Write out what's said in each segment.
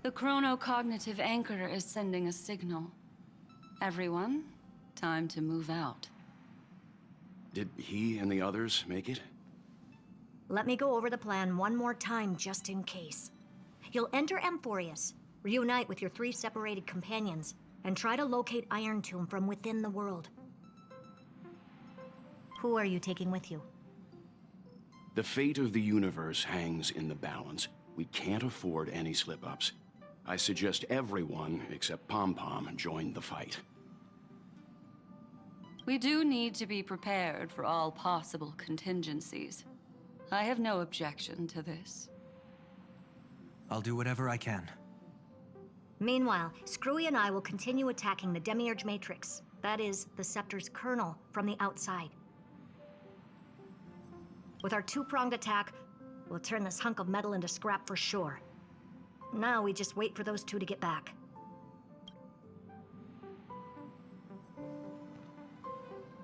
The chronocognitive anchor is sending a signal. Everyone, time to move out. Did he and the others make it? Let me go over the plan one more time, just in case. You'll enter Amphorius, reunite with your 3 separated companions, and try to locate Iron Tomb from within the world. Who are you taking with you? The fate of the universe hangs in the balance. We can't afford any slip-ups. I suggest everyone, except Pom-Pom, join the fight. We do need to be prepared for all possible contingencies. I have no objection to this. I'll do whatever I can. Meanwhile, Screwy and I will continue attacking the Demiurge Matrix. That is, the Scepter's kernel, from the outside. With our 2-pronged attack, we'll turn this hunk of metal into scrap for sure. Now we just wait for those 2 to get back.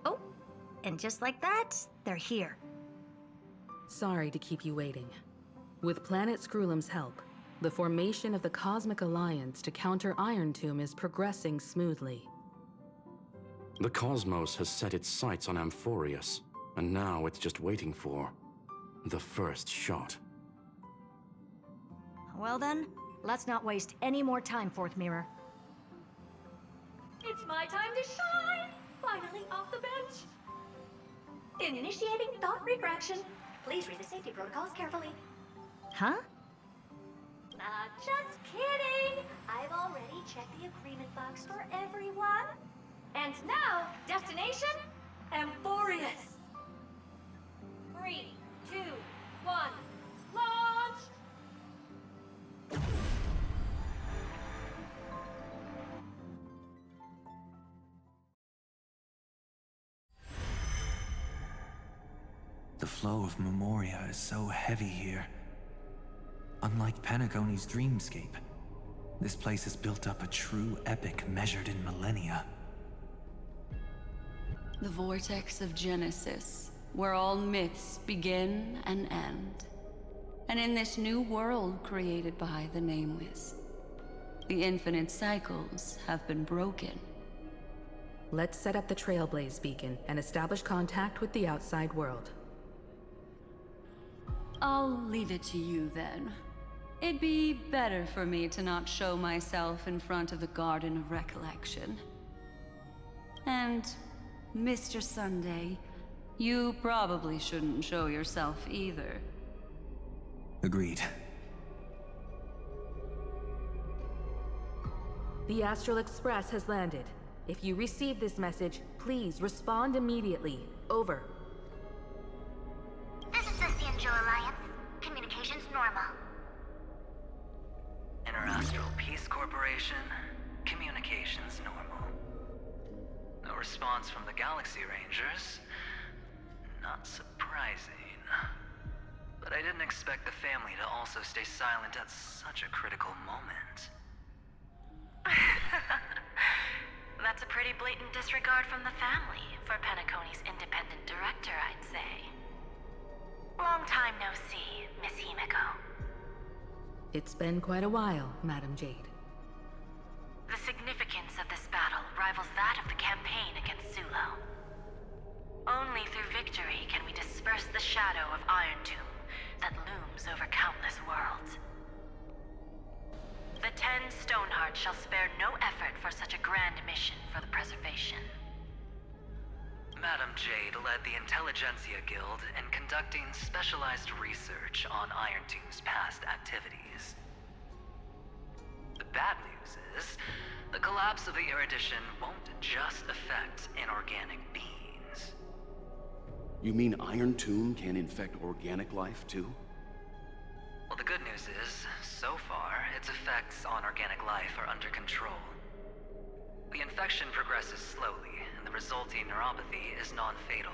Oh, and just like that, they're here. Sorry to keep you waiting. With Planet Screwlum's help, the formation of the Cosmic Alliance to counter Iron Tomb is progressing smoothly. The cosmos has set its sights on Amphorius, and now it's just waiting for the first shot. Well then, let's not waste any more time, Fourth Mirror. It's my time to shine! Finally off the bench! Initiating thought refraction. Please read the safety protocols carefully. Huh? Just kidding! I've already checked the agreement box for everyone. And now, destination, Amphorius. 3, 2, 1, launch! The flow of Memoria is so heavy here. Unlike Penacony's dreamscape, this place has built up a true epic measured in millennia. The vortex of Genesis, where all myths begin and end. And in this new world created by the Nameless, the infinite cycles have been broken. Let's set up the Trailblaze beacon and establish contact with the outside world. I'll leave it to you then. It'd be better for me to not show myself in front of the Garden of Recollection. And, Mr. Sunday, you probably shouldn't show yourself either. Agreed. The Astral Express has landed. If you receive this message, please respond immediately. Over. This is the Sinjo Alliance. Communications normal. Interastral Peace Corporation. Communications normal. No response from the Galaxy Rangers. Not surprising. But I didn't expect the family to also stay silent at such a critical moment. That's a pretty blatant disregard from the family for Penacony's independent director, I'd say. Long time no see, Miss Himiko. It's been quite a while, Madam Jade. The significance of this battle rivals that of the campaign against Sulo. Only through victory can we disperse the shadow of Iron Tomb that looms over countless worlds. The 10 Stonehearts shall spare no effort for such a grand mission for the preservation. Madam Jade led the Intelligentsia Guild in conducting specialized research on Iron Tomb's past activities. The bad news is, the collapse of the Erudition won't just affect inorganic beings. You mean Iron Tomb can infect organic life, too? Well, the good news is, so far, its effects on organic life are under control. The infection progresses slowly, and the resulting neuropathy is non-fatal.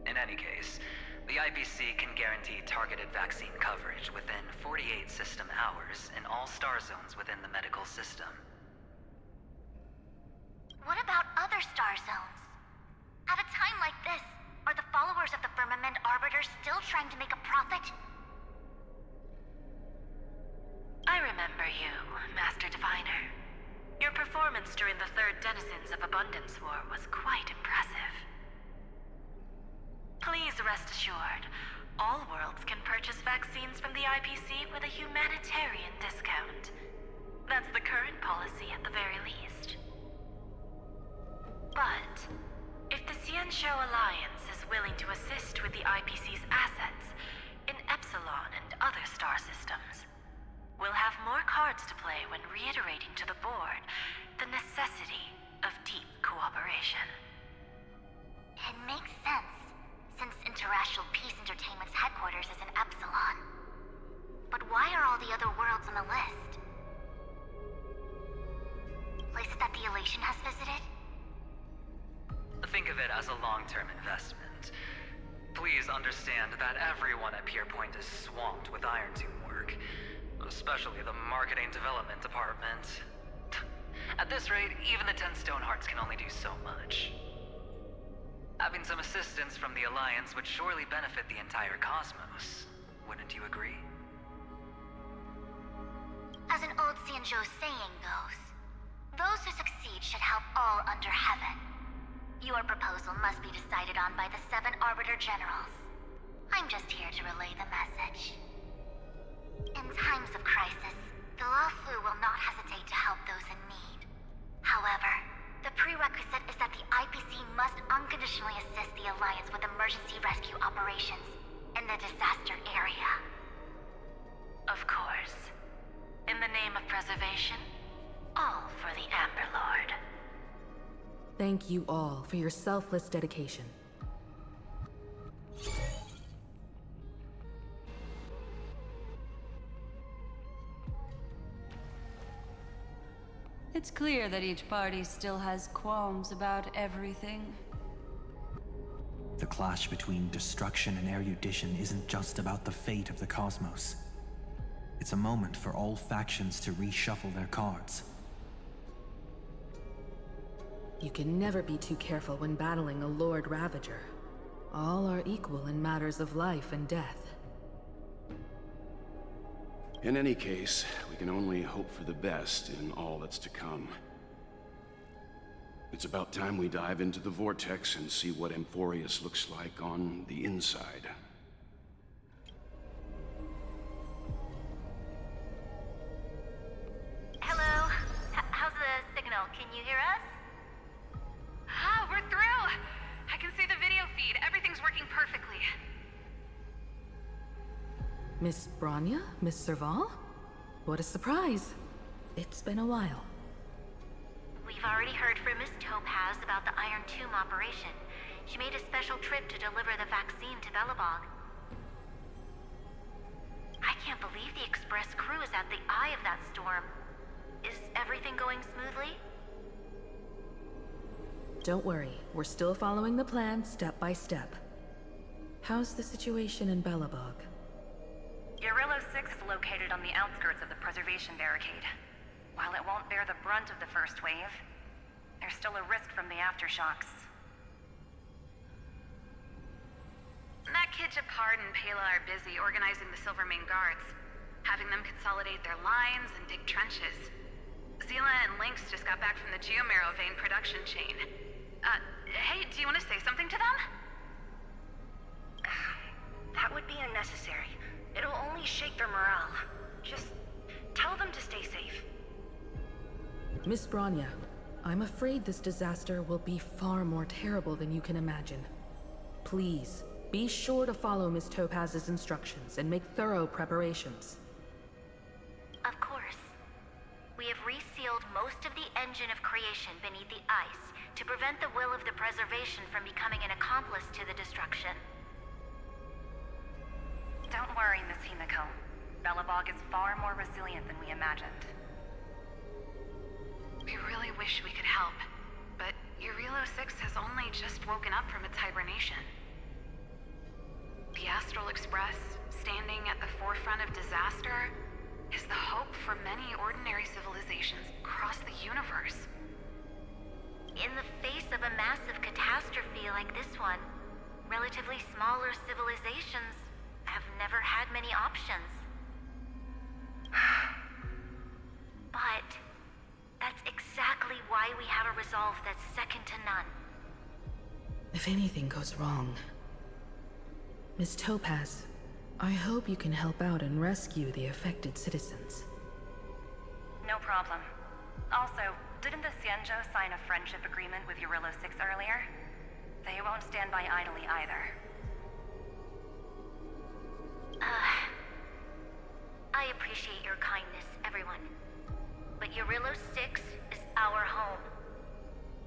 In any case, the IPC can guarantee targeted vaccine coverage within 48 system hours in all star zones within the medical system. What about other star zones? At a time like this, are the followers of the Firmament Arbiter still trying to make a profit? during the Third Denizens of Abundance War was quite impressive. Please rest assured, all worlds can purchase vaccines from the IPC with a humanitarian discount. That's the current policy at the very least. But if the Xianzhou Alliance is willing to assist with the IPC's assets in Epsilon and other star systems, we'll have more cards to play when reiterating to the board the necessity of deep cooperation. It makes sense, since Interracial Peace Entertainment's headquarters is in Epsilon. But why are all the other worlds on the list? Places that the Elation has visited? Think of it as a long-term investment. Please understand that everyone at Pierpoint is swamped with Iron Tomb work, especially the Marketing Development Department. At this rate, even the 10 Stonehearts can only do so much. Having some assistance from the Alliance would surely benefit the entire cosmos. Wouldn't you agree? As an old Xianzhou saying goes, those who succeed should help all under heaven. Your proposal must be decided on by the 7 Arbiter Generals. I'm just here to relay the message. In times of crisis, the Luofu will not hesitate to help those in need. However, the prerequisite is that the IPC must unconditionally assist the Alliance with emergency rescue operations in the disaster area. Of course. In the name of preservation, all for the Amber Lord. Thank you all for your selfless dedication. It's clear that each party still has qualms about everything. The clash between destruction and erudition isn't just about the fate of the cosmos. It's a moment for all factions to reshuffle their cards. You can never be too careful when battling a Lord Ravager. All are equal in matters of life and death. In any case, we can only hope for the best in all that's to come. It's about time we dive into the vortex and see what Amphorius looks like on the inside. Hello? How's the signal? Can you hear us? Ah, we're through! I can see the video feed. Everything's working perfectly. Miss Bronya? Miss Serval? What a surprise. It's been a while. We've already heard from Miss Topaz about the Iron Tomb operation. She made a special trip to deliver the vaccine to Belobog. I can't believe the Express crew is at the eye of that storm. Is everything going smoothly? Don't worry, we're still following the plan step by step. How's the situation in Belobog? Guerrilla 6 is located on the outskirts of the preservation barricade. While it won't bear the brunt of the first wave, there's still a risk from the aftershocks. That kid Japard and Pela are busy organizing the Silvermane Guards, having them consolidate their lines and dig trenches. Zila and Lynx just got back from the Geomarrow vein production chain. Hey, do you want to say something to them? That would be unnecessary. It'll only shake their morale. Just tell them to stay safe. Miss Bronya, I'm afraid this disaster will be far more terrible than you can imagine. Please, be sure to follow Miss Topaz's instructions and make thorough preparations. Of course. We have resealed most of the engine of creation beneath the ice to prevent the will of the preservation from becoming an accomplice to the destruction. Don't worry, Miss Himiko. Belobog is far more resilient than we imagined. We really wish we could help, but Guerrilla 6 has only just woken up from its hibernation. The Astral Express, standing at the forefront of disaster, is the hope for many ordinary civilizations across the universe. In the face of a massive catastrophe like this one, relatively smaller civilizations have never had many options. But that's exactly why why we have a resolve that's second to none. If anything goes wrong... Miss Topaz, I hope you can help out and rescue the affected citizens. No problem. Also, didn't the Xianzhou sign a friendship agreement with Eurilo 6 earlier? They won't stand by idly either. I appreciate your kindness, everyone. But Eurilo 6 is our home.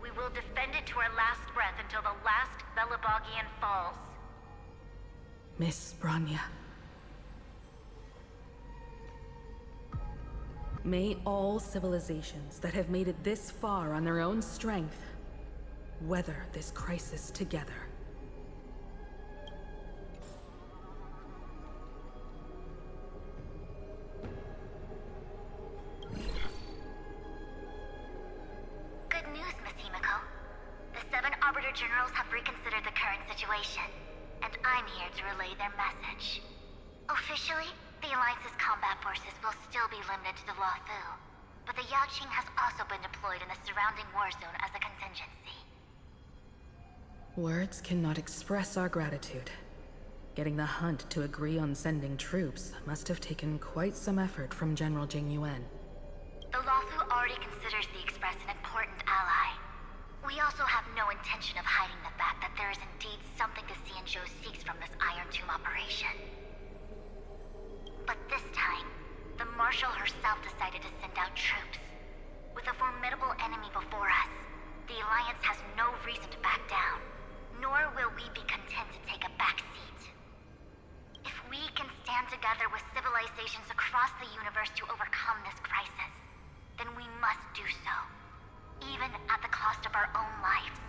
We will defend it to our last breath until the last Belabogian falls. Miss Bronya. May all civilizations that have made it this far on their own strength weather this crisis together. Good news, Miss Himiko. The 7 Arbiter Generals have reconsidered the current situation, and I'm here to relay their message. Officially, the Alliance's combat forces will still be limited to the Luofu, but the Yaoqing has also been deployed in the surrounding war zone as a contingency. Words cannot express our gratitude. Getting the Hunt to agree on sending troops must have taken quite some effort from General Jing Yuan. The Luofu already considers the Express an important ally. We also have no intention of hiding the fact that there is indeed something the Xianzhou seeks from this Iron Tomb operation. But this time, the Marshal herself decided to send out troops. With a formidable enemy before us, the Alliance has no reason to back down, nor will we be content to take a back seat. If we can stand together with civilizations across the universe to overcome this crisis, then we must do so, even at the cost of our own lives.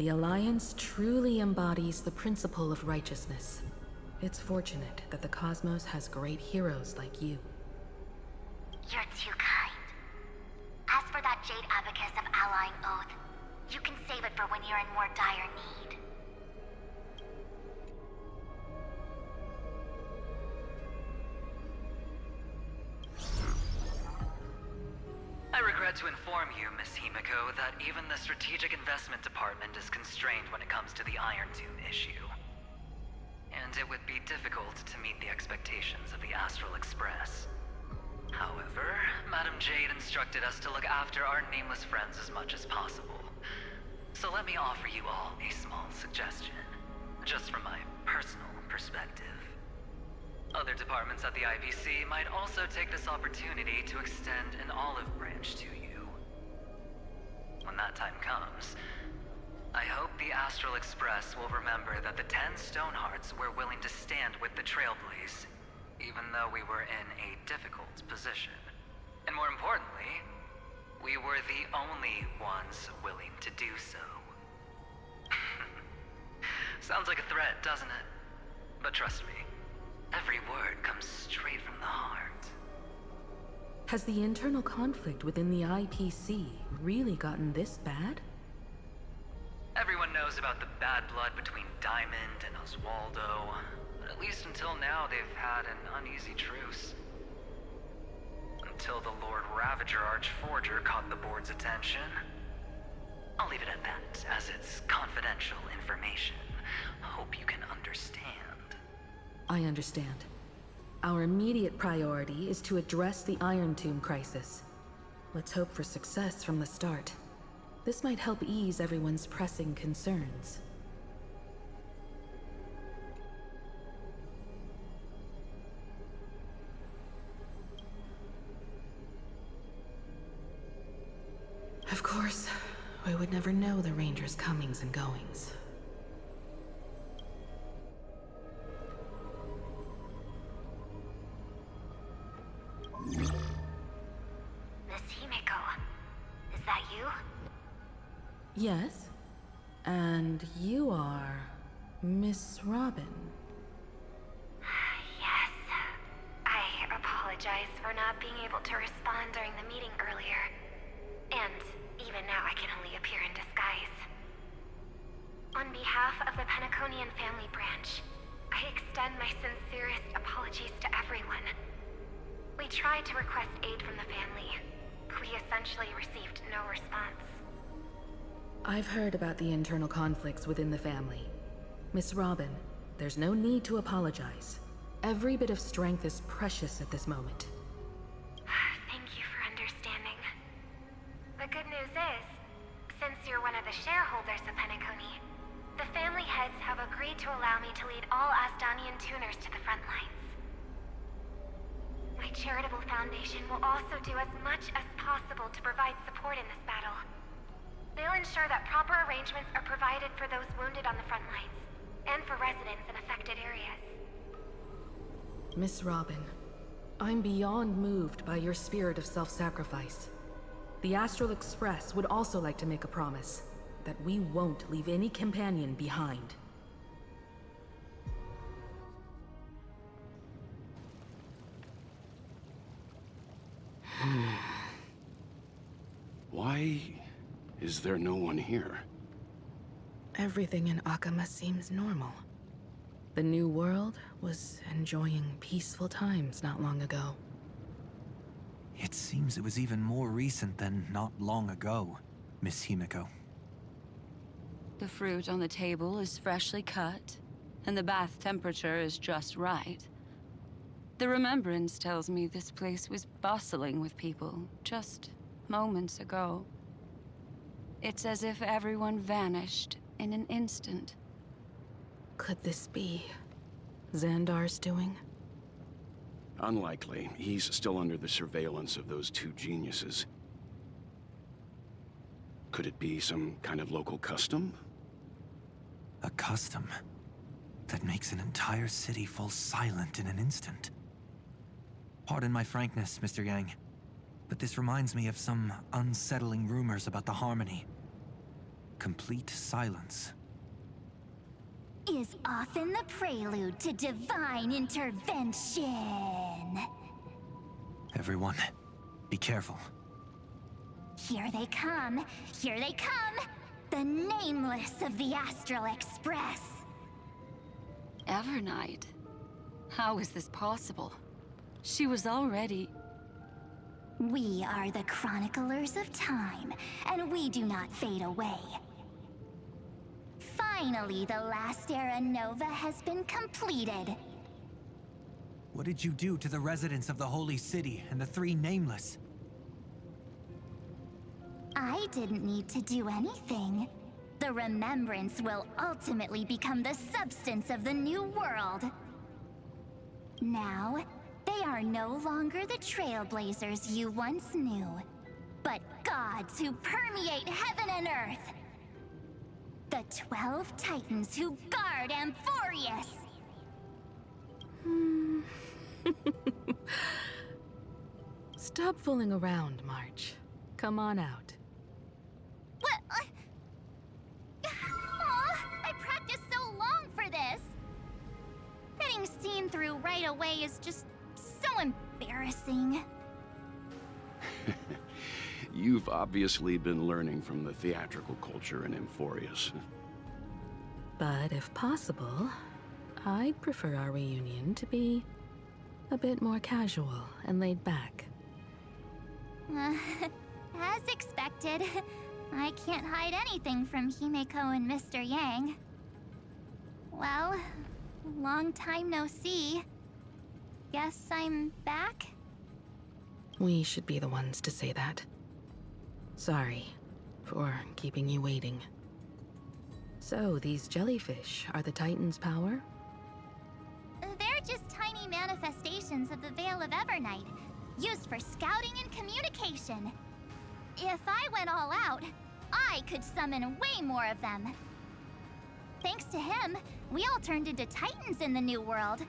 The Alliance truly embodies the principle of righteousness. It's fortunate that the cosmos has great heroes like you. You're too kind. As for that Jade Abacus of Allying Oath, you can save it for when you're in more dire need. I regret to inform you, Miss Himiko, that even the Strategic Investment Department is constrained when it comes to the Iron Tomb issue. And it would be difficult to meet the expectations of the Astral Express. However, Madam Jade instructed us to look after our nameless friends as much as possible. So let me offer you all a small suggestion, just from my personal perspective. Other departments at the IPC might also take this opportunity to extend an olive branch to you. When that time comes, I hope the Astral Express will remember that the 10 Stonehearts were willing to stand with the Trailblaze, even though we were in a difficult position. And more importantly, we were the only ones willing to do so. Sounds like a threat, doesn't it? But trust me, every word comes straight from the heart. Has the internal conflict within the IPC really gotten this bad? Everyone knows about the bad blood between Diamond and Oswaldo, but at least until now they've had an uneasy truce. Until the Lord Ravager Archforger caught the board's attention. I'll leave it at that, as it's confidential information. Hope you can understand. I understand. Our immediate priority is to address the Iron Tomb crisis. Let's hope for success from the start. This might help ease everyone's pressing concerns. Of course, we would never know the Ranger's comings and goings. Miss Himiko, is that you? Yes? And you are... Miss Robin. Yes. I apologize for not being able to respond during the meeting earlier. And even now I can only appear in disguise. On behalf of the Penaconian family branch, I extend my sincerest apologies to everyone. We tried to request aid from the family, We essentially received no response. I've heard about the internal conflicts within the family. Miss Robin, there's no need to apologize. Every bit of strength is precious at this moment. Thank you for understanding. The good news is, since you're one of the shareholders of Penacony, the family heads have agreed to allow me to lead all Astonian tuners to the front lines. My charitable foundation will also do as much as possible to provide support in this battle. They'll ensure that proper arrangements are provided for those wounded on the front lines, and for residents in affected areas. Miss Robin, I'm beyond moved by your spirit of self-sacrifice. The Astral Express would also like to make a promise that we won't leave any companion behind. Why is there no one here? Everything in Akama seems normal. The New World was enjoying peaceful times not long ago. It seems it was even more recent than not long ago, Miss Himiko. The fruit on the table is freshly cut, and the bath temperature is just right. The remembrance tells me this place was bustling with people just moments ago. It's as if everyone vanished in an instant. Could this be Xandar's doing? Unlikely. He's still under the surveillance of those two geniuses. Could it be some kind of local custom? A custom that makes an entire city fall silent in an instant. Pardon my frankness, Mr. Yang, but this reminds me of some unsettling rumors about the Harmony. Complete silence. Is often the prelude to divine intervention. Everyone, be careful. Here they come! Here they come! The nameless of the Astral Express! Evernight? How is this possible? She was already... We are the chroniclers of time, and we do not fade away. Finally, the last era Nova has been completed. What did you do to the residents of the Holy City and the three Nameless? I didn't need to do anything. The remembrance will ultimately become the substance of the new world. Now, they are no longer the trailblazers you once knew, but gods who permeate heaven and earth. The 12 Titans who guard Amphorius! Stop fooling around, March. Come on out. What? I practiced so long for this! Getting seen through right away is just so embarrassing. You've obviously been learning from the theatrical culture in Amphorius. But if possible, I'd prefer our reunion to be a bit more casual and laid back. As expected, I can't hide anything from Himiko and Mr. Yang. Well, long time no see. Guess I'm back? We should be the ones to say that. Sorry for keeping you waiting. So, these jellyfish are the Titan's power? They're just tiny manifestations of the Veil of Evernight, used for scouting and communication. If I went all out, I could summon way more of them. Thanks to him, we all turned into Titans in the New World.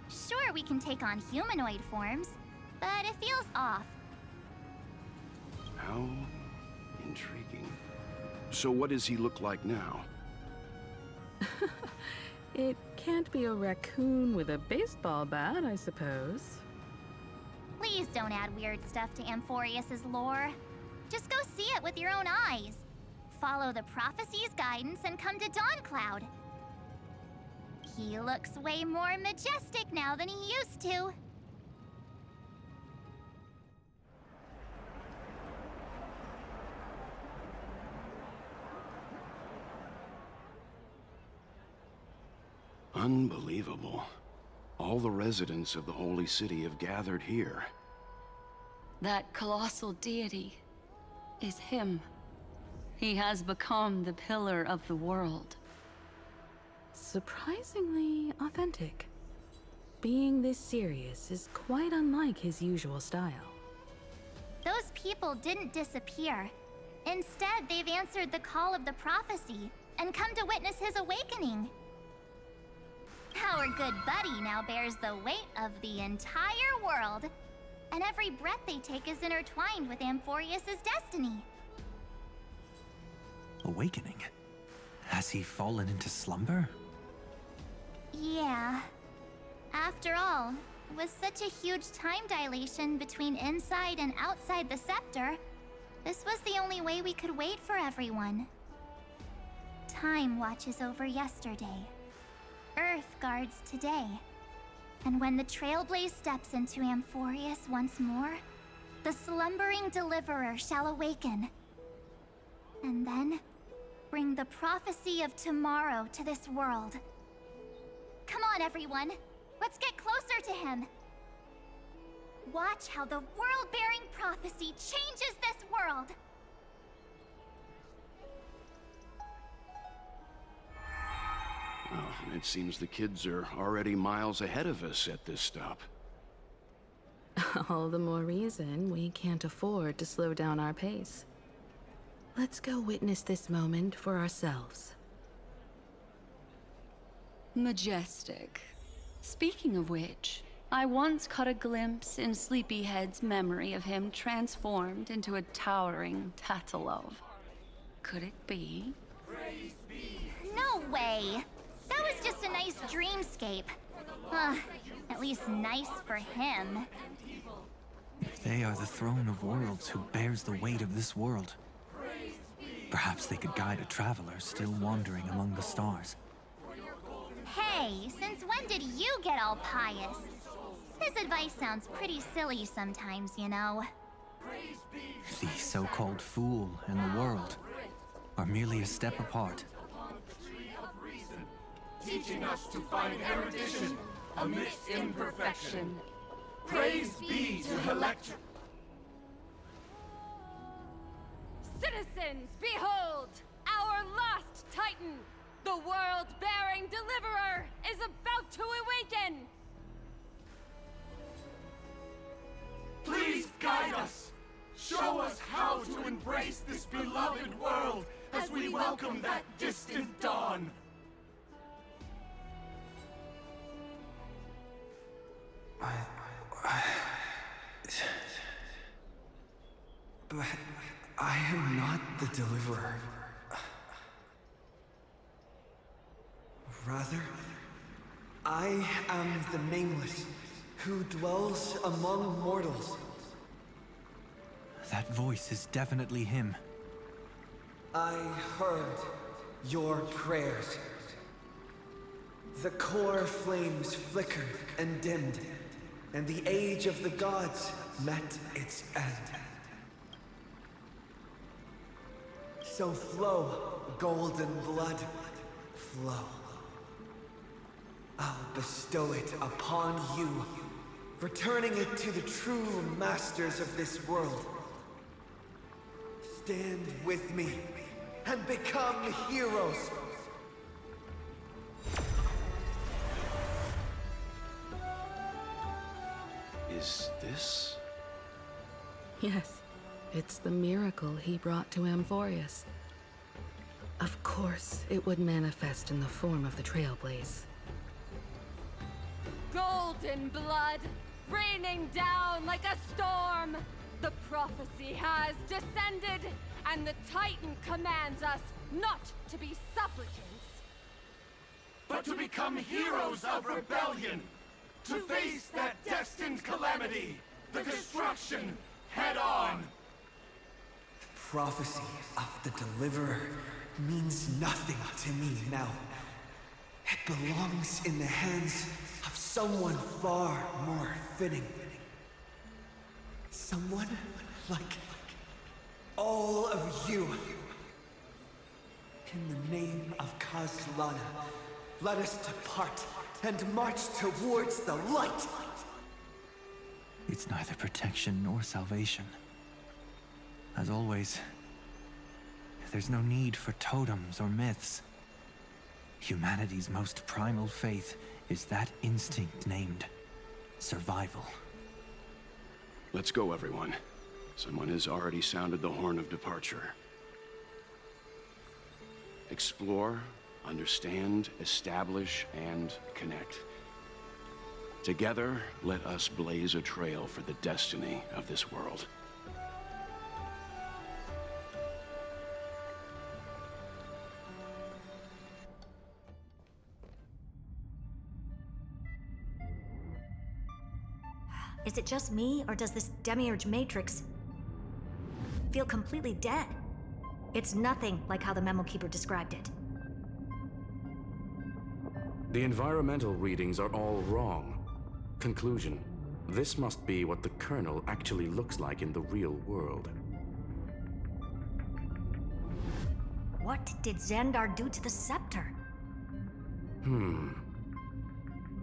Sure, we can take on humanoid forms, but it feels off. How intriguing. So what does he look like now? It can't be a raccoon with a baseball bat, I suppose. Please don't add weird stuff to Amphorius's lore. Just go see it with your own eyes. Follow the prophecy's guidance and come to Dawncloud. He looks way more majestic now than he used to. Unbelievable. All the residents of the Holy City have gathered here. That colossal deity is him. He has become the pillar of the world. Surprisingly authentic. Being this serious is quite unlike his usual style. Those people didn't disappear. Instead, they've answered the call of the prophecy and come to witness his awakening. Our good buddy now bears the weight of the entire world, and every breath they take is intertwined with Amphorius' destiny. Awakening? Has he fallen into slumber? Yeah. After all, with such a huge time dilation between inside and outside the scepter, this was the only way we could wait for everyone. Time watches over yesterday. Earth guards today. And when the Trailblaze steps into Amphorius once more, the slumbering deliverer shall awaken. And then, bring the prophecy of tomorrow to this world. Come on, everyone. Let's get closer to him. Watch how the world-bearing prophecy changes this world. Oh, it seems the kids are already miles ahead of us at this stop. All the more reason we can't afford to slow down our pace. Let's go witness this moment for ourselves. Majestic. Speaking of which, I once caught a glimpse in Sleepyhead's memory of him transformed into a towering Tatalov. Could it be? No way! That was just a nice dreamscape. At least nice for him. If they are the throne of worlds who bears the weight of this world, perhaps they could guide a traveler still wandering among the stars. Hey, since when did you get all pious? His advice sounds pretty silly sometimes, you know. The so-called fool and the world are merely a step apart. Teaching us to find erudition amidst imperfection. Praise be to Helectra. Citizens, behold! Our last Titan! The world-bearing deliverer is about to awaken! Please guide us! Show us how to embrace this beloved world as we welcome that distant dawn! But I am not the deliverer. Rather, I am the Nameless, who dwells among mortals. That voice is definitely him. I heard your prayers. The core flames flickered and dimmed, and the age of the gods met its end. So flow, golden blood, flow. I'll bestow it upon you, returning it to the true masters of this world. Stand with me and become heroes. Is this? Yes, it's the miracle he brought to Amphorius. Of course, it would manifest in the form of the Trailblaze. Golden blood, raining down like a storm! The prophecy has descended, and the Titan commands us not to be supplicants, but to become heroes of rebellion! To face that destined calamity, the destruction, head on! The prophecy of the Deliverer means nothing to me now. It belongs in the hands of someone far more fitting. Someone like all of you. In the name of Kaslana, Let us depart and march towards the light. It's neither protection nor salvation. As always, there's no need for totems or myths. Humanity's most primal faith is that instinct named survival. Let's go, everyone. Someone has already sounded the horn of departure. Explore, understand, establish, and connect. Together, let us blaze a trail for the destiny of this world. Is it just me, or does this demiurge matrix feel completely dead? It's nothing like how the memo keeper described it. The environmental readings are all wrong. Conclusion: this must be what the kernel actually looks like in the real world. What did Xandar do to the scepter?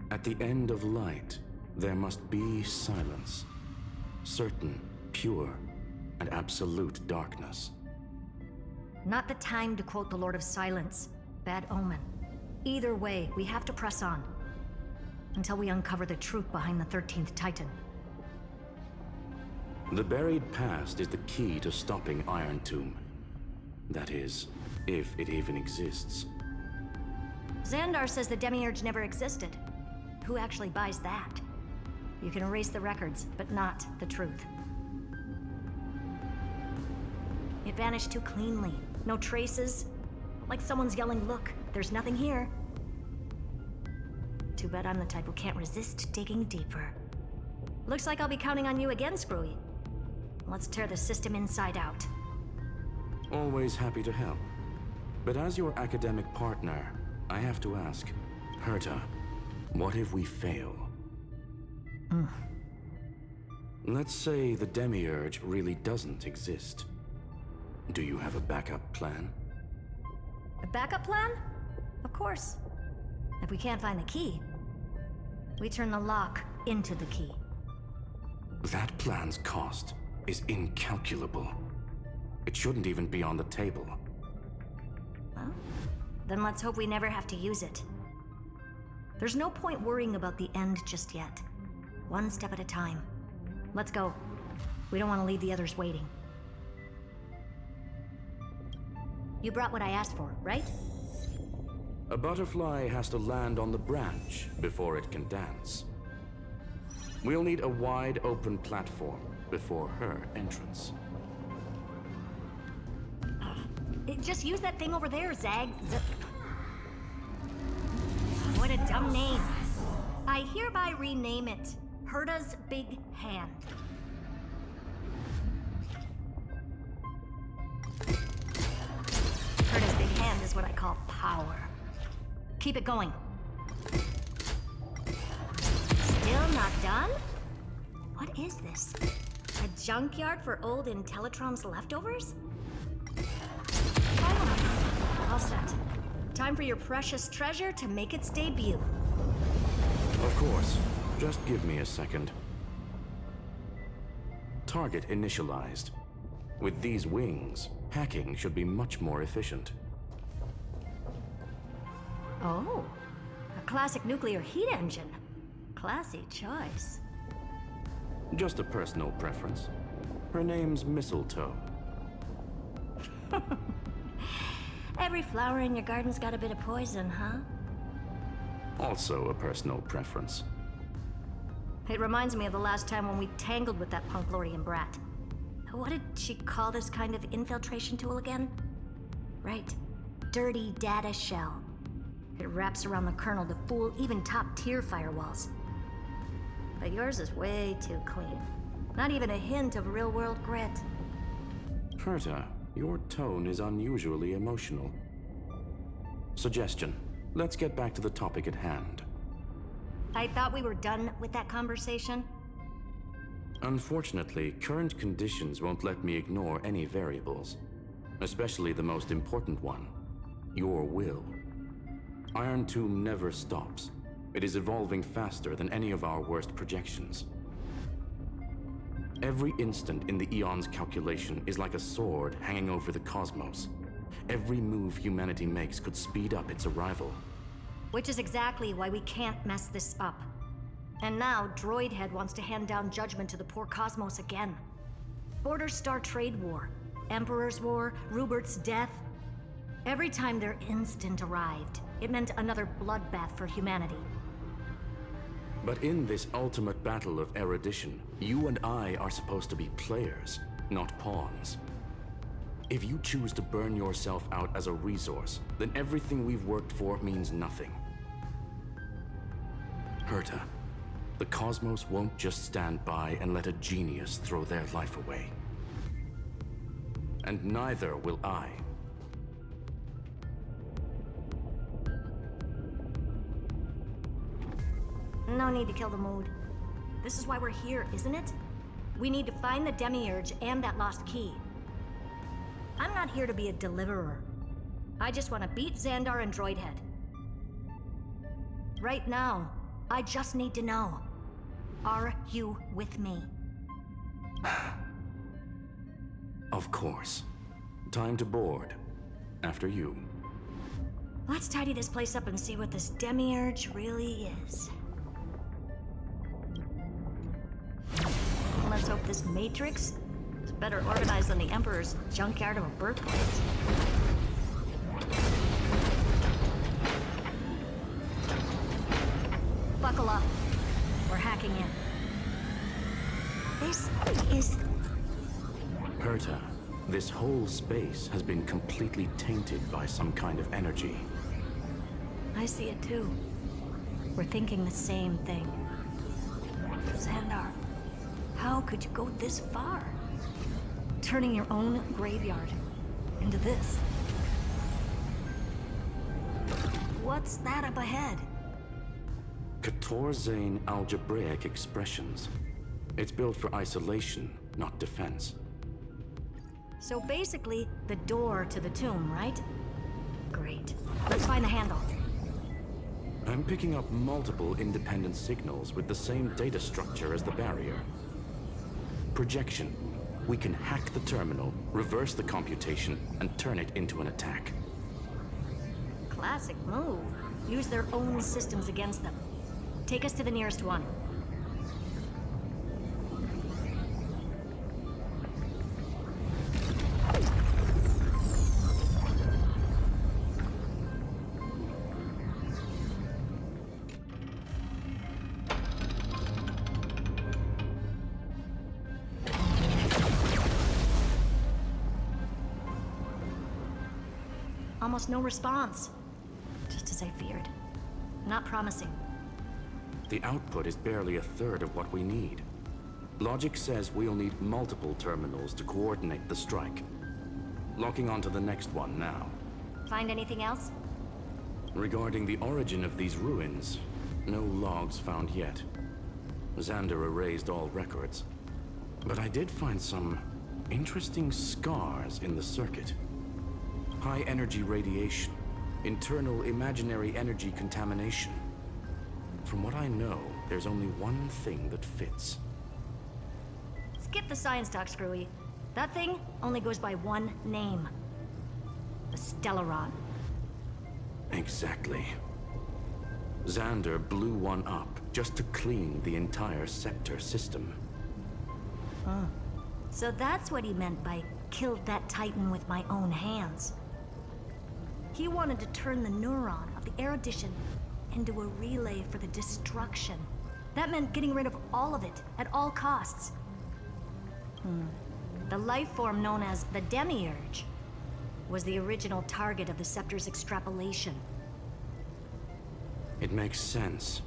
At the end of light, there must be silence. Certain, pure, and absolute darkness. Not the time to quote the Lord of Silence. Bad omen. Either way, we have to press on. Until we uncover the truth behind the 13th Titan. The buried past is the key to stopping Iron Tomb. That is, if it even exists. Xandar says the demiurge never existed. Who actually buys that? You can erase the records, but not the truth. It vanished too cleanly. No traces. Like someone's yelling, "Look, there's nothing here." Too bad I'm the type who can't resist digging deeper. Looks like I'll be counting on you again, Screwy. Let's tear the system inside out. Always happy to help. But as your academic partner, I have to ask, Herta, what if we fail? Let's say the demiurge really doesn't exist. Do you have a backup plan? A backup plan? Of course. If we can't find the key, we turn the lock into the key. That plan's cost is incalculable. It shouldn't even be on the table. Well, then let's hope we never have to use it. There's no point worrying about the end just yet. One step at a time. Let's go. We don't want to leave the others waiting. You brought what I asked for, right? A butterfly has to land on the branch before it can dance. We'll need a wide open platform before her entrance. Just use that thing over there, Zag. What a dumb name. I hereby rename it Herta's Big Hand. Herta's Big Hand is what I call power. Keep it going. Still not done? What is this? A junkyard for old Intellitron's leftovers? All set. Time for your precious treasure to make its debut. Of course. Just give me a second. Target initialized. With these wings, hacking should be much more efficient. Oh, a classic nuclear heat engine. Classy choice. Just a personal preference. Her name's Mistletoe. Every flower in your garden's got a bit of poison, huh? Also a personal preference. It reminds me of the last time when we tangled with that punk Lordian brat. What did she call this kind of infiltration tool again? Right. Dirty data shell. It wraps around the kernel to fool even top-tier firewalls. But yours is way too clean. Not even a hint of real-world grit. Herta, your tone is unusually emotional. Suggestion. Let's get back to the topic at hand. I thought we were done with that conversation. Unfortunately, current conditions won't let me ignore any variables. Especially the most important one. Your will. Iron Tomb never stops. It is evolving faster than any of our worst projections. Every instant in the Eon's calculation is like a sword hanging over the cosmos. Every move humanity makes could speed up its arrival. Which is exactly why we can't mess this up. And now, Droidhead wants to hand down judgment to the poor cosmos again. Border Star Trade War, Emperor's War, Rupert's death. Every time their instant arrived, it meant another bloodbath for humanity. But in this ultimate battle of erudition, you and I are supposed to be players, not pawns. If you choose to burn yourself out as a resource, then everything we've worked for means nothing. Herta, the cosmos won't just stand by and let a genius throw their life away. And neither will I. No need to kill the mood. This is why we're here, isn't it? We need to find the Demiurge and that lost key. I'm not here to be a deliverer. I just want to beat Xandar and Droidhead. Right now, I just need to know. Are you with me? Of course. Time to board. After you. Let's tidy this place up and see what this Demiurge really is. Let's hope this Matrix is better organized than the Emperor's junkyard of a birthplace. Buckle up. We're hacking in. This is... Herta, this whole space has been completely tainted by some kind of energy. I see it too. We're thinking the same thing. Xandar, how could you go this far? Turning your own graveyard into this. What's that up ahead? Katorzane algebraic expressions. It's built for isolation, not defense. So basically, the door to the tomb, right? Great. Let's find the handle. I'm picking up multiple independent signals with the same data structure as the barrier. Projection. We can hack the terminal, reverse the computation, and turn it into an attack. Classic move. Use their own systems against them. Take us to the nearest one. Almost no response. Just as I feared. Not promising. The output is barely a third of what we need. Logic says we'll need multiple terminals to coordinate the strike. Locking onto the next one now. Find anything else? Regarding the origin of these ruins, no logs found yet. Xander erased all records. But I did find some interesting scars in the circuit. High-energy radiation, internal imaginary energy contamination. From what I know, there's only one thing that fits. Skip the science talk, Screwy. That thing only goes by one name. The Stellaron. Exactly. Xander blew one up just to clean the entire Scepter system. So that's what he meant by killed that Titan with my own hands. He wanted to turn the neuron of the erudition into a relay for the destruction. That meant getting rid of all of it, at all costs. The life form known as the Demiurge was the original target of the Scepter's extrapolation. It makes sense.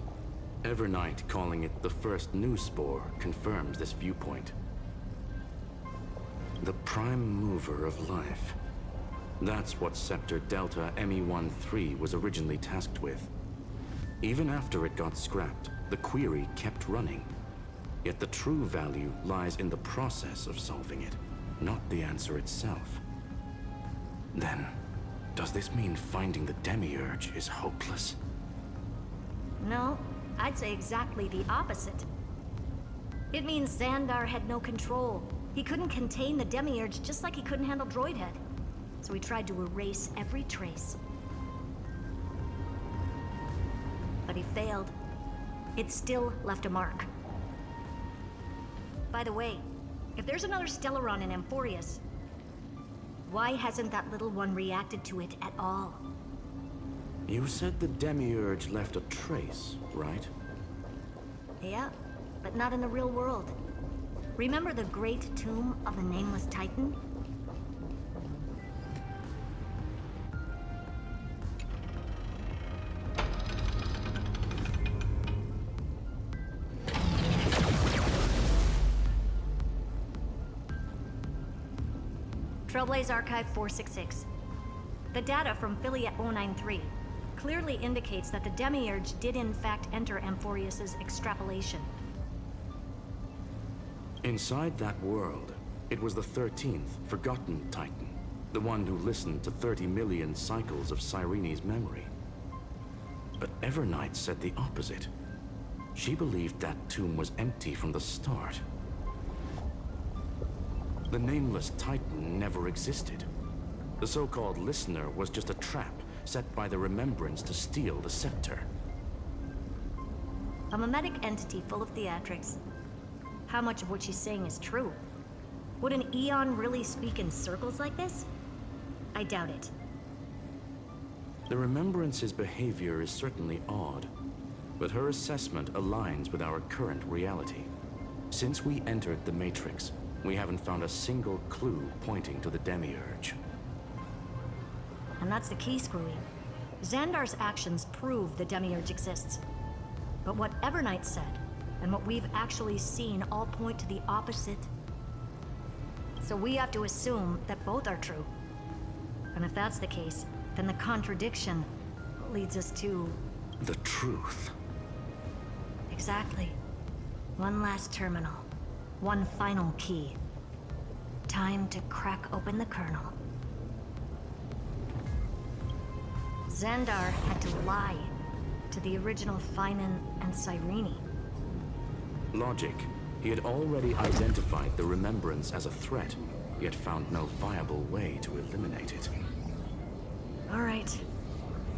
Evernight calling it the first new spore confirms this viewpoint. The prime mover of life. That's what Scepter Delta ME-13 was originally tasked with. Even after it got scrapped, the query kept running. Yet the true value lies in the process of solving it, not the answer itself. Then, Does this mean finding the Demiurge is hopeless? No, I'd say exactly the opposite. It means Xandar had no control. He couldn't contain the Demiurge just like he couldn't handle Droidhead. So he tried to erase every trace. But he failed. It still left a mark. By the way, if there's another Stellaron in Amphorius, why hasn't that little one reacted to it at all? You said the Demiurge left a trace, right? Yeah, but not in the real world. Remember the great tomb of the Nameless Titan? Trailblaze Archive 466. The data from Philia 093 clearly indicates that the Demiurge did in fact enter Amphorius's extrapolation. Inside that world, it was the 13th, forgotten Titan. The one who listened to 30 million cycles of Cyrene's memory. But Evernight said the opposite. She believed that tomb was empty from the start. The Nameless Titan never existed. The so-called Listener was just a trap set by the Remembrance to steal the scepter. A mimetic entity full of theatrics. How much of what she's saying is true? Would an Eon really speak in circles like this? I doubt it. The Remembrance's behavior is certainly odd, but her assessment aligns with our current reality. Since we entered the Matrix, we haven't found a single clue pointing to the Demiurge. And that's the key, Screwy. Xandar's actions prove the Demiurge exists. But what Evernight said, and what we've actually seen all point to the opposite. So we have to assume that both are true. And if that's the case, then the contradiction leads us to... the truth. Exactly. One last terminal. One final key. Time to crack open the kernel. Xandar had to lie to the original Finan and Cyrene. Logic. He had already identified the Remembrance as a threat, yet found no viable way to eliminate it. All right.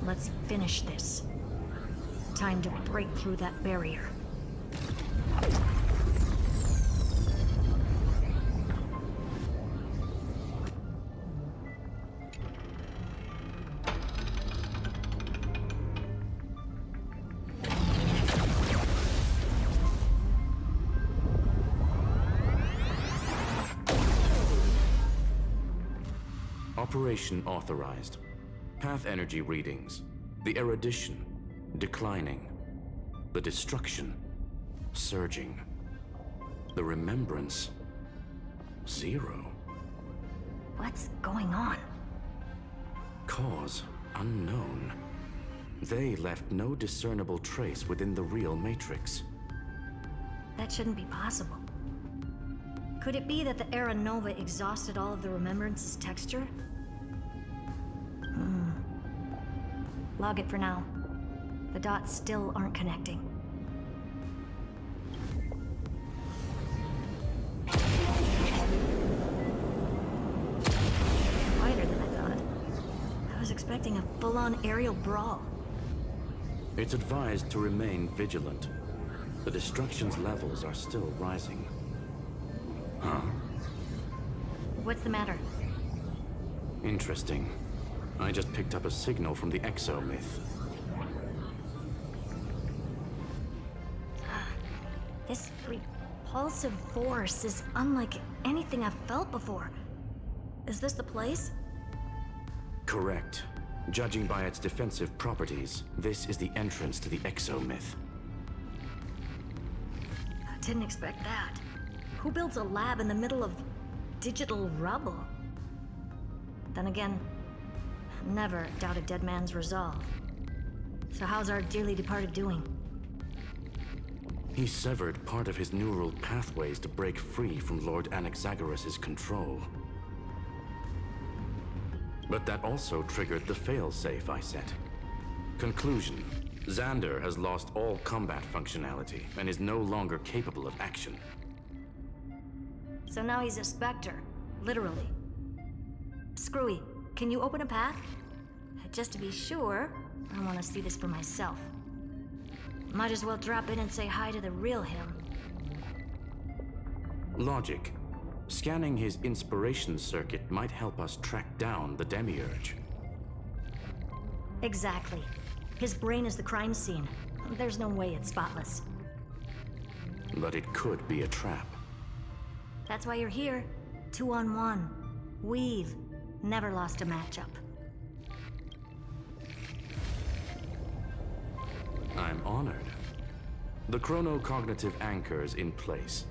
Let's finish this. Time to break through that barrier. Operation authorized. Path energy readings. The erudition, declining. The destruction, surging. The remembrance, 0. What's going on? Cause unknown. They left no discernible trace within the real Matrix. That shouldn't be possible. Could it be that the Era Nova exhausted all of the Remembrance's texture? Log it for now. The dots still aren't connecting. Quieter than I thought. I was expecting a full-on aerial brawl. It's advised to remain vigilant. The destruction's levels are still rising. Huh? What's the matter? Interesting. I just picked up a signal from the exomyth. This repulsive force is unlike anything I've felt before. Is this the place? Correct. Judging by its defensive properties, this is the entrance to the exomyth. I didn't expect that. Who builds a lab in the middle of digital rubble? Then again, never doubt a dead man's resolve. So how's our dearly departed doing? He severed part of his neural pathways to break free from Lord Anaxagoras' control. But that also triggered the failsafe I set. Conclusion: Xander has lost all combat functionality and is no longer capable of action. So now he's a specter, literally. Screwy, can you open a path? Just to be sure, I want to see this for myself. Might as well drop in and say hi to the real him. Logic. Scanning his inspiration circuit might help us track down the Demiurge. Exactly. His brain is the crime scene. There's no way it's spotless. But it could be a trap. That's why you're here. 2-on-1. We've never lost a matchup. I'm honored. The chronocognitive anchor is in place.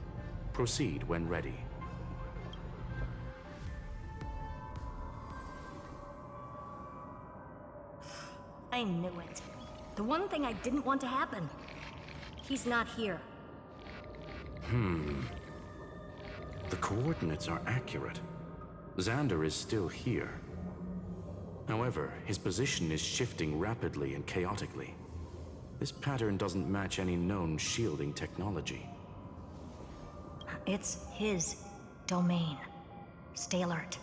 Proceed when ready. I knew it. The one thing I didn't want to happen. He's not here. The coordinates are accurate. Xander is still here. However, his position is shifting rapidly and chaotically. This pattern doesn't match any known shielding technology. It's his domain. Stay alert.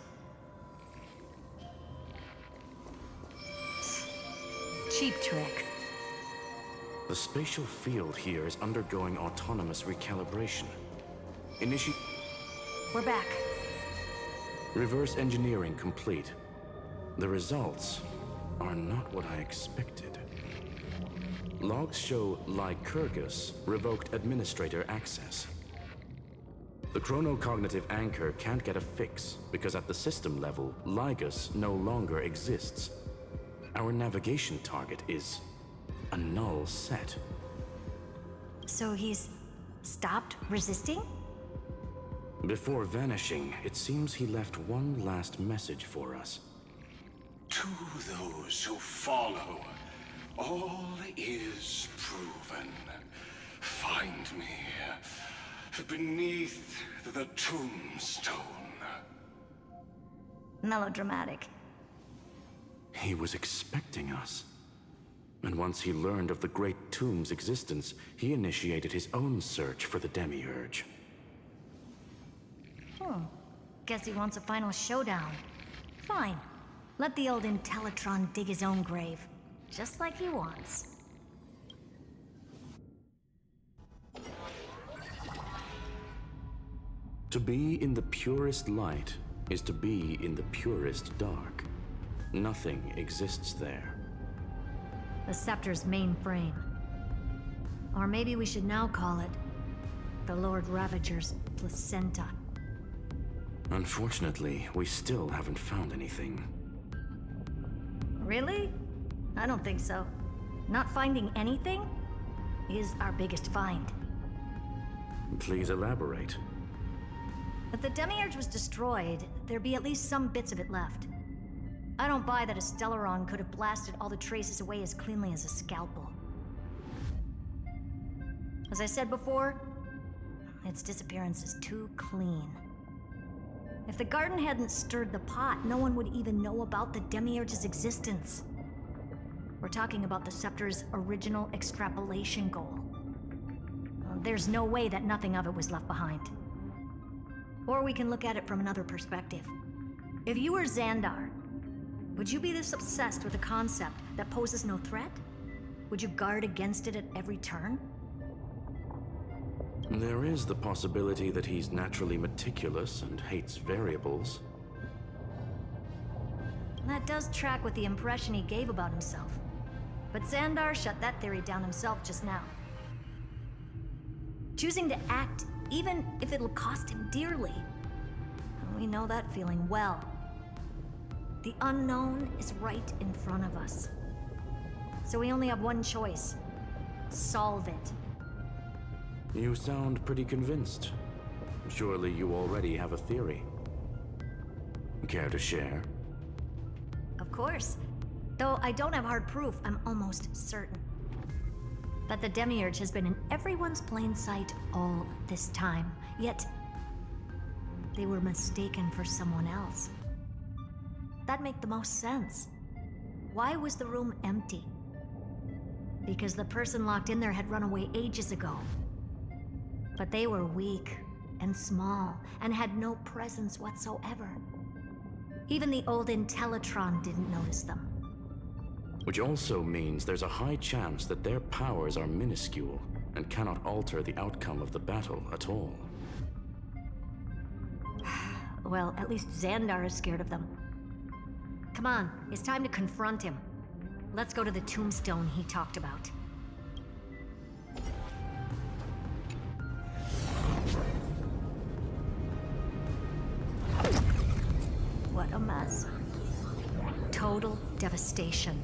Cheap trick. The spatial field here is undergoing autonomous recalibration. We're back. Reverse engineering complete. The results are not what I expected. Logs show Lycurgus revoked administrator access. The chronocognitive anchor can't get a fix because at the system level, Lygus no longer exists. Our navigation target is a null set. So he's stopped resisting? Before vanishing, it seems he left one last message for us. To those who follow, all is proven. Find me beneath the tombstone. Melodramatic. He was expecting us. And once he learned of the Great Tomb's existence, he initiated his own search for the Demiurge. Guess he wants a final showdown. Fine. Let the old Intellitron dig his own grave. Just like he wants. To be in the purest light is to be in the purest dark. Nothing exists there. The Scepter's mainframe. Or maybe we should now call it the Lord Ravager's placenta. Unfortunately, we still haven't found anything. Really? I don't think so. Not finding anything is our biggest find. Please elaborate. If the Demiurge was destroyed, there'd be at least some bits of it left. I don't buy that a Stellaron could have blasted all the traces away as cleanly as a scalpel. As I said before, its disappearance is too clean. If the garden hadn't stirred the pot, no one would even know about the Demiurge's existence. We're talking about the Scepter's original extrapolation goal. There's no way that nothing of it was left behind. Or we can look at it from another perspective. If you were Xandar, would you be this obsessed with a concept that poses no threat? Would you guard against it at every turn? There is the possibility that he's naturally meticulous and hates variables. That does track with the impression he gave about himself. But Xandar shut that theory down himself just now. Choosing to act, even if it'll cost him dearly. We know that feeling well. The unknown is right in front of us. So we only have one choice. Solve it. You sound pretty convinced. Surely you already have a theory. Care to share? Of course. Though I don't have hard proof, I'm almost certain. That the Demiurge has been in everyone's plain sight all this time. Yet, they were mistaken for someone else. That'd make the most sense. Why was the room empty? Because the person locked in there had run away ages ago. But they were weak and small and had no presence whatsoever. Even the old Intellitron didn't notice them. Which also means there's a high chance that their powers are minuscule and cannot alter the outcome of the battle at all. Well, at least Xandar is scared of them. Come on, it's time to confront him. Let's go to the tombstone he talked about. What a mess. Total devastation.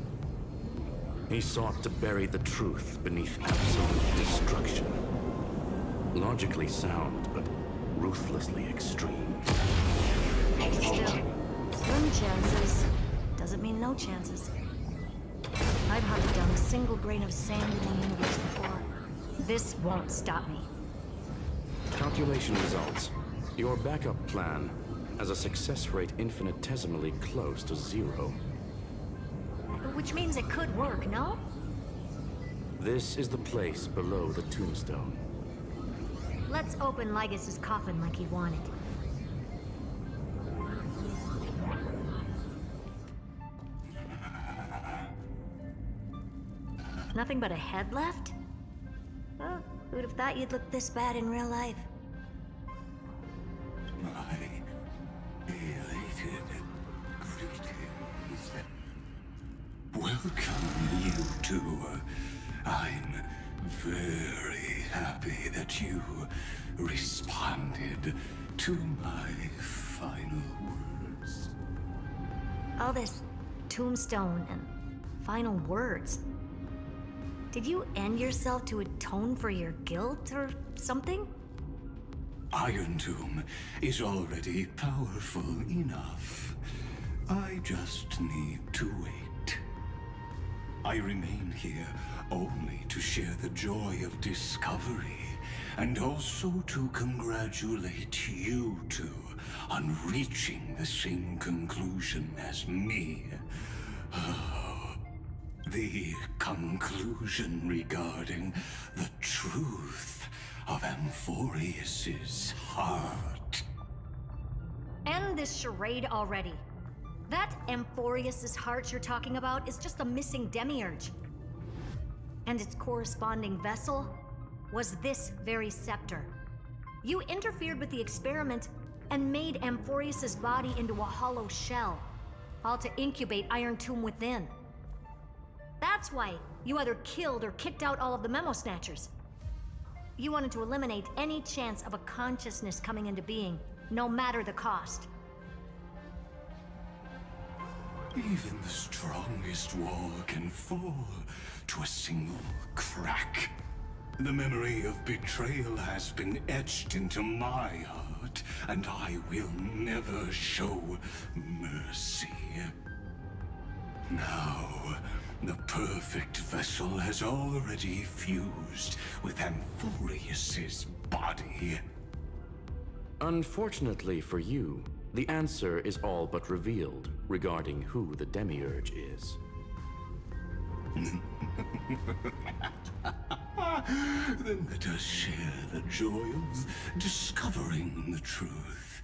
He sought to bury the truth beneath absolute destruction. Logically sound, but ruthlessly extreme. Still, slim chances doesn't mean no chances. I've hunted down a single grain of sand in the universe before. This won't stop me. Calculation results. Your backup plan has a success rate infinitesimally close to 0. Which means it could work, no? This is the place below the tombstone. Let's open Lygas's coffin like he wanted. Nothing but a head left? Oh, who'd have thought you'd look this bad in real life? My elated greetings. Welcome, you two. I'm very happy that you responded to my final words. All this tombstone and final words. Did you end yourself to atone for your guilt or something? Iron Tomb is already powerful enough. I just need to wait. I remain here only to share the joy of discovery, and also to congratulate you two on reaching the same conclusion as me. The conclusion regarding the truth of Amphorius's heart. End this charade already. That Amphorius's heart you're talking about is just a missing demiurge. And its corresponding vessel was this very scepter. You interfered with the experiment and made Amphorius's body into a hollow shell, all to incubate Iron Tomb within. That's why you either killed or kicked out all of the Memo Snatchers. You wanted to eliminate any chance of a consciousness coming into being, no matter the cost. Even the strongest wall can fall to a single crack. The memory of betrayal has been etched into my heart, and I will never show mercy. Now, the perfect vessel has already fused with Amphorius's body. Unfortunately for you, the answer is all but revealed regarding who the demiurge is. Then let us share the joy of discovering the truth.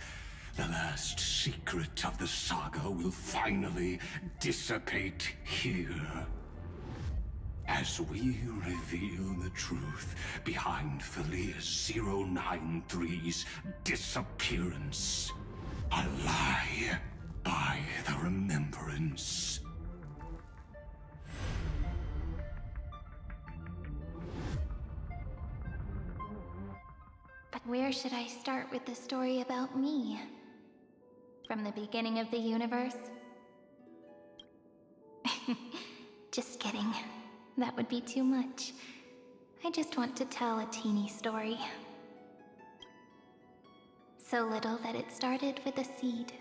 The last secret of the saga will finally dissipate here. As we reveal the truth behind Philius 093's disappearance. A lie by the remembrance. But where should I start with the story about me? From the beginning of the universe? Just kidding. That would be too much. I just want to tell a teeny story. So little that it started with a seed.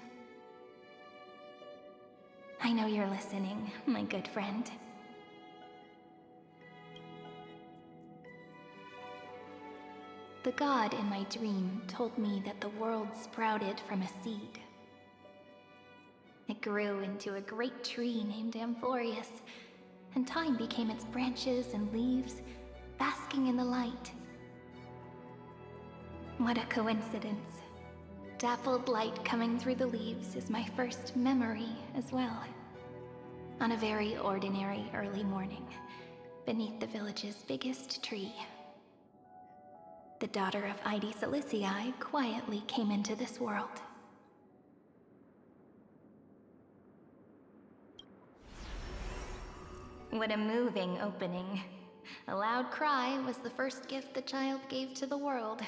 I know you're listening, my good friend. The god in my dream told me that the world sprouted from a seed. It grew into a great tree named Amphorius, and time became its branches and leaves, basking in the light. What a coincidence. Dappled light coming through the leaves is my first memory as well. On a very ordinary early morning, beneath the village's biggest tree, the daughter of Ide Silicii quietly came into this world. What a moving opening. A loud cry was the first gift the child gave to the world.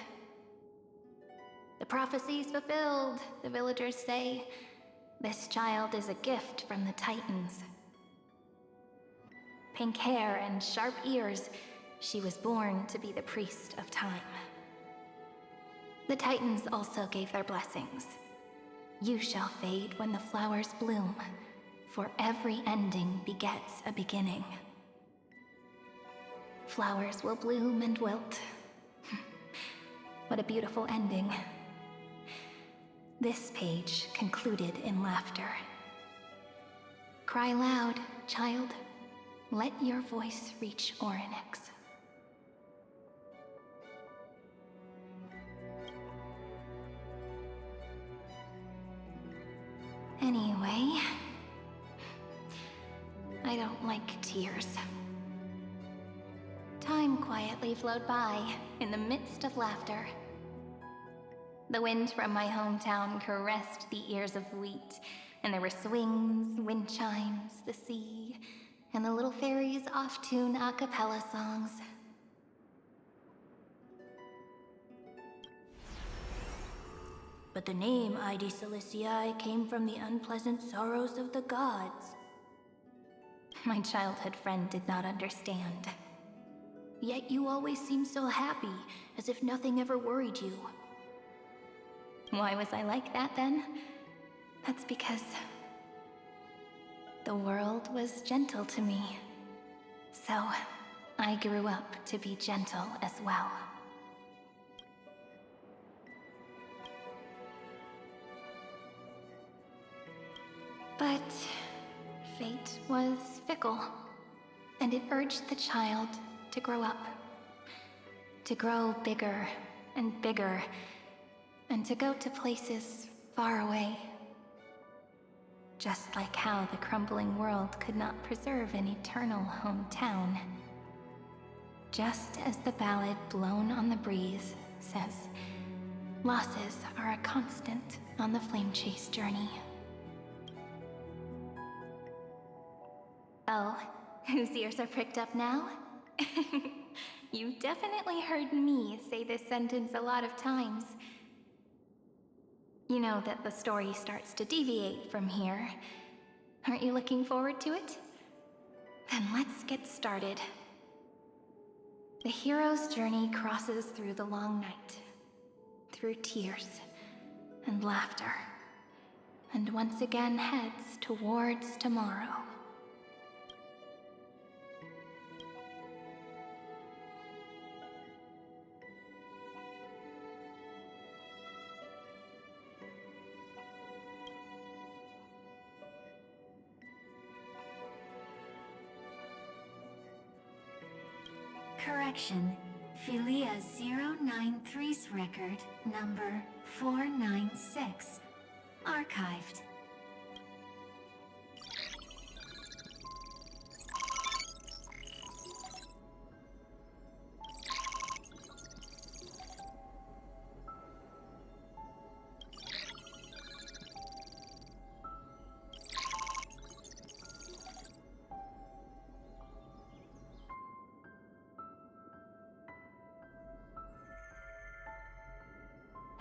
The prophecy's fulfilled, the villagers say. This child is a gift from the Titans. Pink hair and sharp ears, she was born to be the priest of time. The Titans also gave their blessings. You shall fade when the flowers bloom, for every ending begets a beginning. Flowers will bloom and wilt. What a beautiful ending. This page concluded in laughter. Cry loud, child. Let your voice reach Orynyx. Anyway, I don't like tears. Time quietly flowed by in the midst of laughter. The wind from my hometown caressed the ears of wheat, and there were swings, wind chimes, the sea, and the little fairies off-tune a cappella songs. But the name Ide Silicii came from the unpleasant sorrows of the gods. My childhood friend did not understand. Yet you always seemed so happy, as if nothing ever worried you. Why was I like that then? That's because the world was gentle to me. So I grew up to be gentle as well. But fate was fickle, and it urged the child to grow up. To grow bigger and bigger, and to go to places far away. Just like how the crumbling world could not preserve an eternal hometown. Just as the ballad blown on the breeze says, losses are a constant on the flame chase journey. Oh, whose ears are pricked up now? You've definitely heard me say this sentence a lot of times. You know that the story starts to deviate from here. Aren't you looking forward to it? Then let's get started. The hero's journey crosses through the long night, through tears and laughter, and once again heads towards tomorrow. Correction. Philia 093's record, number 496. Archived.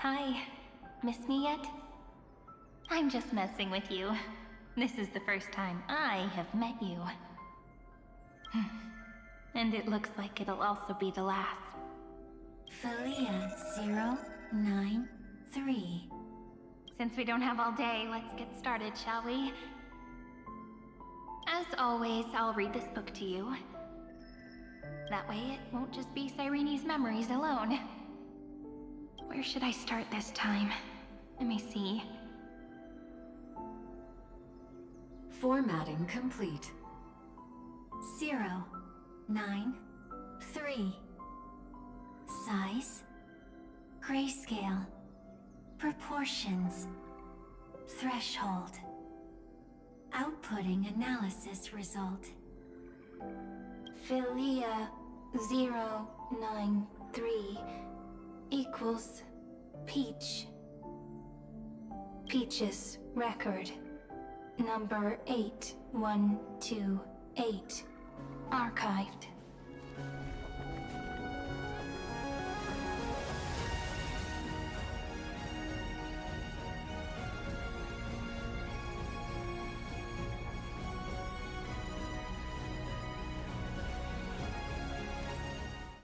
Hi. Miss me yet? I'm just messing with you. This is the first time I have met you. And it looks like it'll also be the last. Philia 093. Since we don't have all day, let's get started, shall we? As always, I'll read this book to you. That way it won't just be Cyrene's memories alone. Where should I start this time? Let me see. Formatting complete. 0, 9, 3. Size, grayscale, proportions, threshold. Outputting analysis result. Philia 093 equals Peach. Peach's record. Number 8128. Archived.